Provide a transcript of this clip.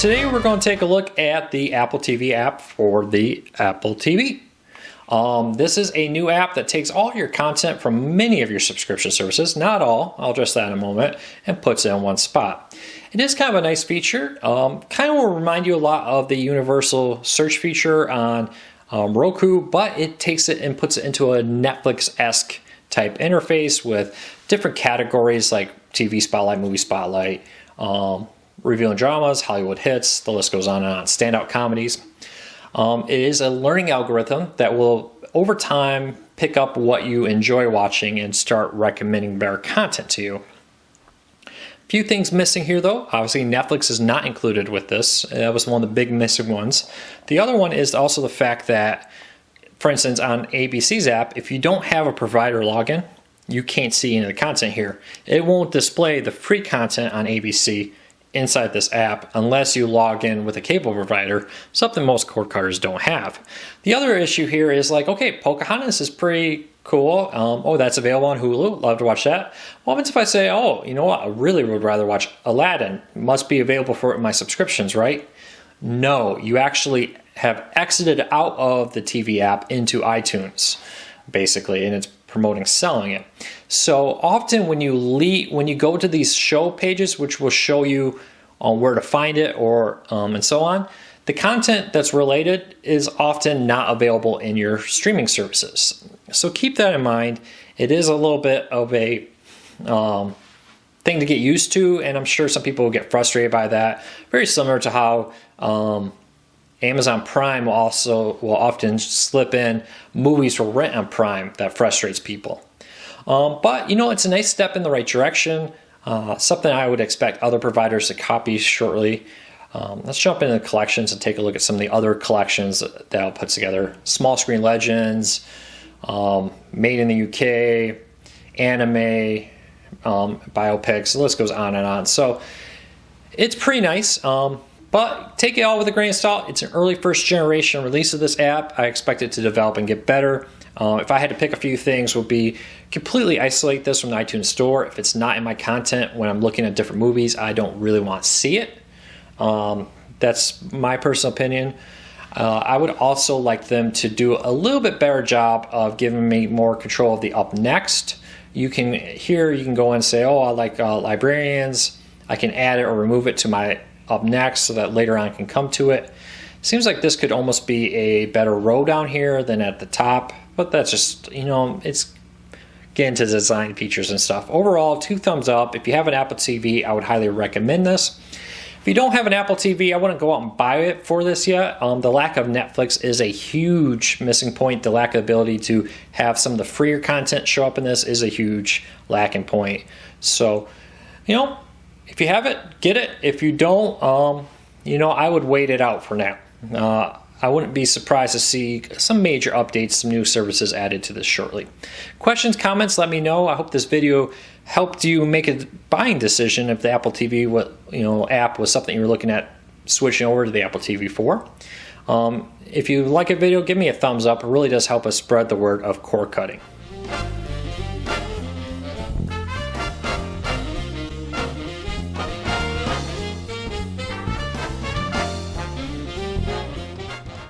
Today we're going to take a look at the Apple TV app for the Apple TV. This is a new app that takes all your content from many of your subscription services, not all, I'll address that in a moment, and puts it in one spot. It is kind of a nice feature, kind of will remind you a lot of the universal search feature on Roku, but it takes it and puts it into a Netflix-esque type interface with different categories like TV Spotlight, Movie Spotlight, reviewing dramas, Hollywood hits, the list goes on and on, standout comedies. It is a learning algorithm that will, over time, pick up what you enjoy watching and start recommending better content to you. A few things missing here though. Obviously Netflix is not included with this. That was one of the big missing ones. The other one is also the fact that, for instance, on ABC's app, if you don't have a provider login, you can't see any of the content here. It won't display the free content on ABC inside this app unless you log in with a cable provider, something most cord cutters don't have. The other issue here is like, okay, Pocahontas is pretty cool. Oh, that's available on Hulu. Love to watch that. What happens if I say, oh, you know what? I really would rather watch Aladdin. Must be available for my subscriptions, right? No, you actually have exited out of the TV app into iTunes, basically, and it's promoting selling it. So often when you go to these show pages, which will show you where to find it or and so on, the content that's related is often not available in your streaming services. So keep that in mind. It is a little bit of a thing to get used to, and I'm sure some people will get frustrated by that. Very similar to how Amazon Prime will often slip in movies for rent on Prime that frustrates people. But you know, it's a nice step in the right direction. Something I would expect other providers to copy shortly. Let's jump into the collections and take a look at some of the other collections that I'll put together. Small Screen Legends, Made in the UK, anime, biopics, the list goes on and on. So it's pretty nice. But take it all with a grain of salt. It's an early first generation release of this app. I expect it to develop and get better. If I had to pick a few things, would be completely isolate this from the iTunes store. If it's not in my content when I'm looking at different movies, I don't really want to see it. That's my personal opinion. I would also like them to do a little bit better job of giving me more control of the up next. You can go and say, oh, I like librarians. I can add it or remove it to my up next so that later on I can come to it. Seems like this could almost be a better row down here than at the top, but that's just, you know, it's getting to design features and stuff. Overall, 2 thumbs up. If you have an Apple TV, I would highly recommend this. If you don't have an Apple TV, I wouldn't go out and buy it for this yet. The lack of Netflix is a huge missing point. The lack of ability to have some of the freer content show up in this is a huge lacking point. So, you know, if you have it, get it. If you don't, you know, I would wait it out for now. I wouldn't be surprised to see some major updates, some new services added to this shortly. Questions, comments, let me know. I hope this video helped you make a buying decision if the Apple TV app was something you were looking at switching over to the Apple TV for. If you like a video, give me a thumbs up. It really does help us spread the word of cord cutting.